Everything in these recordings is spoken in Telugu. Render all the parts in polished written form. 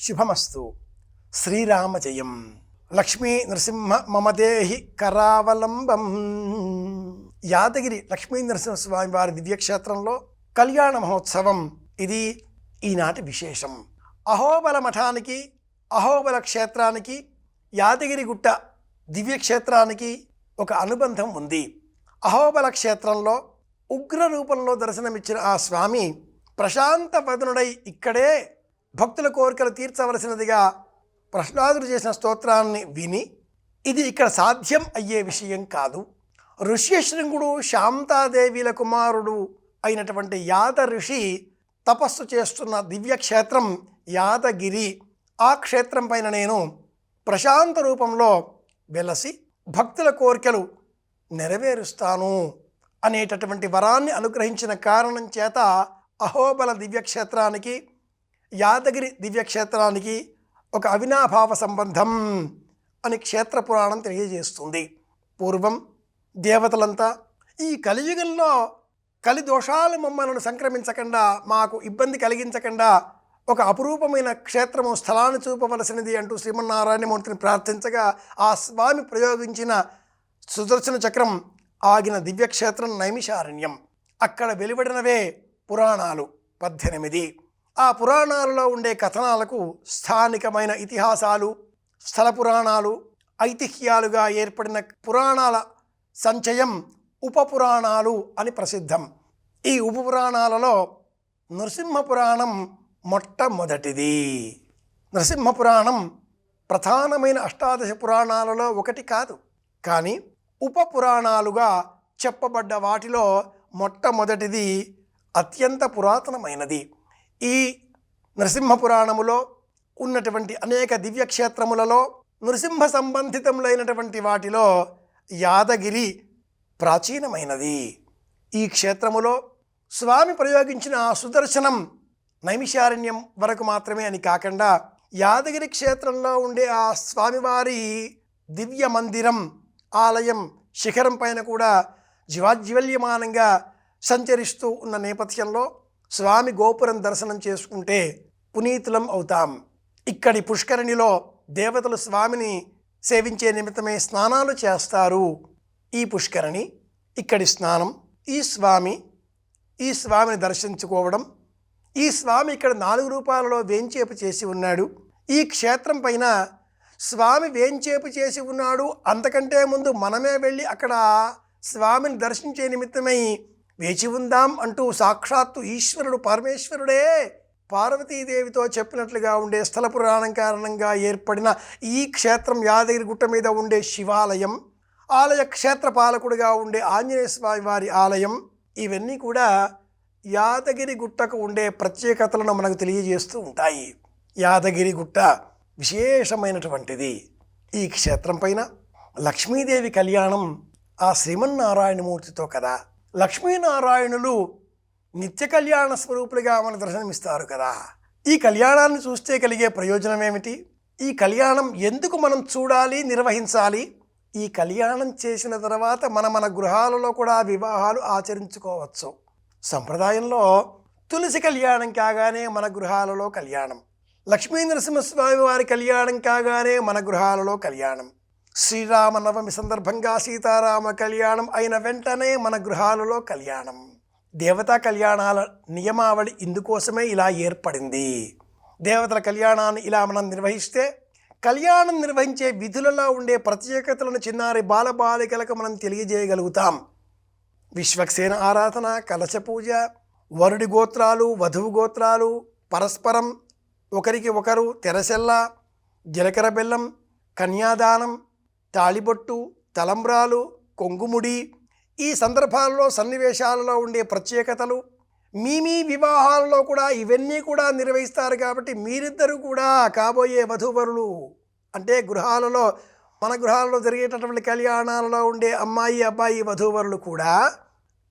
శుభమస్తు. శ్రీరామ జయం. లక్ష్మీ నరసింహ మమదేహి కరావలంబం. యాదగిరి లక్ష్మీ నరసింహస్వామి వారి దివ్యక్షేత్రంలో కళ్యాణ మహోత్సవం ఇది ఈనాటి విశేషం. అహోబల మఠానికి, అహోబల క్షేత్రానికి, యాదగిరిగుట్ట దివ్యక్షేత్రానికి ఒక అనుబంధం ఉంది. అహోబల క్షేత్రంలో ఉగ్ర రూపంలో దర్శనమిచ్చిన ఆ స్వామి ప్రశాంత వదనుడై ఇక్కడే భక్తుల కోరికలు తీర్చవలసినదిగా ప్రహ్లాదుడు చేసిన స్తోత్రాన్ని విని, ఇది ఇక్కడ సాధ్యం అయ్యే విషయం కాదు, ఋష్యశృంగుడు శాంతాదేవిల కుమారుడు అయినటువంటి యాద ఋషి తపస్సు చేస్తున్న దివ్యక్షేత్రం యాదగిరి, ఆ క్షేత్రం పైన నేను ప్రశాంత రూపంలో వెలసి భక్తుల కోరికలు నెరవేరుస్తాను అనేటటువంటి వరాన్ని అనుగ్రహించిన కారణం చేత అహోబల దివ్యక్షేత్రానికి, యాదగిరి దివ్యక్షేత్రానికి ఒక అవినాభావ సంబంధం అని క్షేత్ర పురాణం తెలియజేస్తుంది. పూర్వం దేవతలంతా ఈ కలియుగంలో కలి దోషాలు మమ్మల్ని సంక్రమించకుండా, మాకు ఇబ్బంది కలిగించకుండా ఒక అపురూపమైన క్షేత్రము స్థలాన్ని చూపవలసినది అంటూ శ్రీమన్నారాయణమూర్తిని ప్రార్థించగా ఆ స్వామి ప్రయోగించిన సుదర్శన చక్రం ఆగిన దివ్యక్షేత్రం నైమిషారణ్యం. అక్కడ వెలువడినవే పురాణాలు 18. ఆ పురాణాలలో ఉండే కథనాలకు స్థానికమైన ఇతిహాసాలు, స్థల పురాణాలు, ఐతిహ్యాలుగా ఏర్పడిన పురాణాల సంచయం ఉపపురాణాలు అని ప్రసిద్ధం. ఈ ఉపపురాణాలలో నృసింహపురాణం మొట్టమొదటిది. నృసింహపురాణం ప్రధానమైన అష్టాదశ పురాణాలలో ఒకటి కాదు, కానీ ఉపపురాణాలుగా చెప్పబడ్డ వాటిలో మొట్టమొదటిది, అత్యంత పురాతనమైనది. ఈ నృసింహపురాణములో ఉన్నటువంటి అనేక దివ్యక్షేత్రములలో నృసింహ సంబంధితములైనటువంటి వాటిలో యాదగిరి ప్రాచీనమైనది. ఈ క్షేత్రములో స్వామి ప్రయోగించిన ఆ సుదర్శనం నైమిషారణ్యం వరకు మాత్రమే అని కాకుండా, యాదగిరి క్షేత్రంలో ఉండే ఆ స్వామివారి దివ్య మందిరం, ఆలయం శిఖరం పైన కూడా జివాజ్వల్యమానంగా సంచరిస్తూ ఉన్న నేపథ్యంలో స్వామి గోపురం దర్శనం చేసుకుంటే పునీతులం అవుతాం. ఇక్కడి పుష్కరిణిలో దేవతలు స్వామిని సేవించే నిమిత్తమే స్నానాలు చేస్తారు. ఈ పుష్కరిణి, ఇక్కడి స్నానం, ఈ స్వామిని దర్శించుకోవడం, ఈ స్వామి ఇక్కడ 4 రూపాలలో వేంచేపు చేసి ఉన్నాడు. ఈ క్షేత్రం పైన స్వామి వేంచేపు చేసి ఉన్నాడు. అంతకంటే ముందు మనమే వెళ్ళి అక్కడ స్వామిని దర్శించే నిమిత్తమై వేచి ఉందాం అంటూ సాక్షాత్తు ఈశ్వరుడు పరమేశ్వరుడే పార్వతీదేవితో చెప్పినట్లుగా ఉండే స్థల పురాణం కారణంగా ఏర్పడిన ఈ క్షేత్రం యాదగిరి గుట్ట మీద ఉండే శివాలయం, ఆలయ క్షేత్ర పాలకుడిగా ఉండే ఆంజనేయ స్వామి వారి ఆలయం, ఇవన్నీ కూడా యాదగిరి గుట్టకు ఉండే ప్రత్యేకతలను మనకు తెలియజేస్తూ ఉంటాయి. యాదగిరి గుట్ట విశేషమైనటువంటిది. ఈ క్షేత్రం పైన లక్ష్మీదేవి కళ్యాణం ఆ శ్రీమన్నారాయణమూర్తితో కదా. లక్ష్మీనారాయణులు నిత్య కళ్యాణ స్వరూపులుగా మన దర్శనమిస్తారు కదా. ఈ కళ్యాణాన్ని చూస్తే కలిగే ప్రయోజనం ఏమిటి? ఈ కళ్యాణం ఎందుకు మనం చూడాలి, నిర్వహించాలి? ఈ కళ్యాణం చేసిన తర్వాత మన గృహాలలో కూడా వివాహాలు ఆచరించుకోవచ్చు. సంప్రదాయంలో తులసి కళ్యాణం కాగానే మన గృహాలలో కళ్యాణం, లక్ష్మీ నరసింహస్వామి వారి కళ్యాణం కాగానే మన గృహాలలో కళ్యాణం, శ్రీరామనవమి సందర్భంగా సీతారామ కళ్యాణం అయిన వెంటనే మన గృహాలలో కళ్యాణం. దేవతా కళ్యాణాల నియమావళి ఇందుకోసమే ఇలా ఏర్పడింది. దేవతల కళ్యాణాన్ని ఇలా మనం నిర్వహిస్తే కళ్యాణం నిర్వహించే విధులలో ఉండే ప్రత్యేకతలను చిన్నారి బాలబాలికలకు మనం తెలియజేయగలుగుతాం. విశ్వక్సేన ఆరాధన, కలశ పూజ, వరుడి గోత్రాలు, వధువు గోత్రాలు, పరస్పరం ఒకరికి ఒకరు తెరసెల్ల, జీలకర్ర బెల్లం, కన్యాదానం, తాళిబొట్టు, తలంబ్రాలు, కొంగుముడి, ఈ సందర్భాల్లో సన్నివేశాలలో ఉండే ప్రత్యేకతలు, మీ వివాహాలలో కూడా ఇవన్నీ కూడా నిర్వహిస్తారు. కాబట్టి మీరిద్దరూ కూడా కాబోయే వధూవరులు అంటే మన గృహాలలో జరిగేటటువంటి కళ్యాణాలలో ఉండే అమ్మాయి అబ్బాయి వధూవరులు కూడా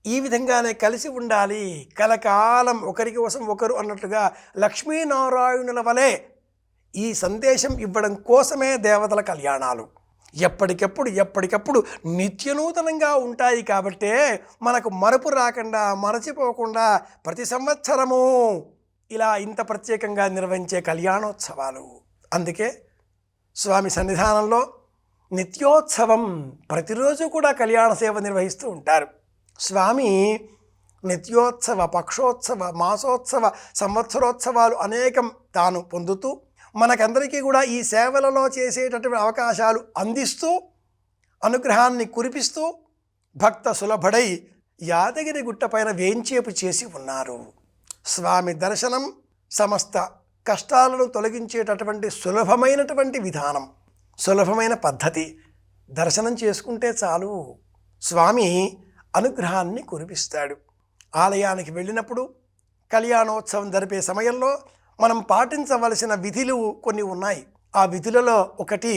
ఈ విధంగానే కలిసి ఉండాలి, కలకాలం ఒకరికి కోసం ఒకరు అన్నట్లుగా లక్ష్మీనారాయణుల వలె ఈ సందేశం ఇవ్వడం కోసమే దేవతల కళ్యాణాలు ఎప్పటికప్పుడు నిత్యనూతనంగా ఉంటాయి. కాబట్టే మనకు మరపు రాకుండా, మరచిపోకుండా ప్రతి సంవత్సరము ఇలా ఇంత ప్రత్యేకంగా నిర్వహించే కళ్యాణోత్సవాలు. అందుకే స్వామి సన్నిధానంలో నిత్యోత్సవం, ప్రతిరోజు కూడా కళ్యాణ సేవ నిర్వహిస్తూ ఉంటారు. స్వామి నిత్యోత్సవ, పక్షోత్సవ, మాసోత్సవ, సంవత్సరోత్సవాలు అనేకం తాను పొందుతూ మనకందరికీ కూడా ఈ సేవలలో చేసేటటువంటి అవకాశాలు అందిస్తూ అనుగ్రహాన్ని కురిపిస్తూ భక్త సులభుడై యాదగిరి గుట్టపైన వేంచేపు చేసి ఉన్నారు. స్వామి దర్శనం సమస్త కష్టాలను తొలగించేటటువంటి సులభమైనటువంటి విధానం, సులభమైన పద్ధతి. దర్శనం చేసుకుంటే చాలు, స్వామి అనుగ్రహాన్ని కురిపిస్తాడు. ఆలయానికి వెళ్ళినప్పుడు కళ్యాణోత్సవం జరిపే సమయంలో మనం పాటించవలసిన విధులు కొన్ని ఉన్నాయి. ఆ విధులలో ఒకటి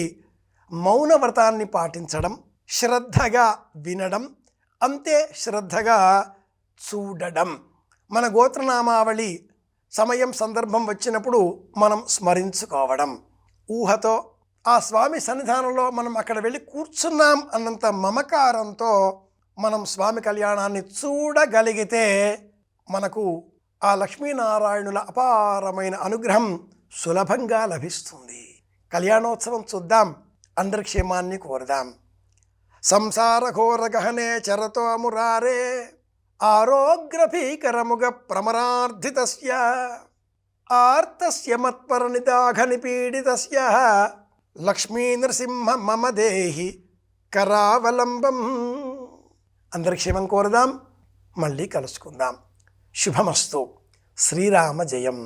మౌన వ్రతాన్ని పాటించడం, శ్రద్ధగా వినడం, అంతే శ్రద్ధగా చూడడం. మన గోత్రనామావళి సమయం సందర్భం వచ్చినప్పుడు మనం స్మరించుకోవడం. ఊహతో ఆ స్వామి సన్నిధానంలో మనం అక్కడ వెళ్ళి కూర్చున్నాం అన్నంత మమకారంతో మనం స్వామి కళ్యాణాన్ని చూడగలిగితే మనకు ఆ లక్ష్మీనారాయణుల అపారమైన అనుగ్రహం సులభంగా లభిస్తుంది. కళ్యాణోత్సవం చూద్దాం, అందరి క్షేమాన్ని కోరదాం. సంసార ఘోర గహనే చరతో మురారే ఆరోగ్రభీకరముగ ప్రమరార్ధితస్య ఆర్తస్య మత్పర నిదాఘ నిపీడితస్య లక్ష్మీ నృసింహ మమ దేహి కరావలంబం. అందరి క్షేమం కోరదాం, మళ్ళీ కలుసుకుందాం. శుభమస్తు. శ్రీరామ జయం.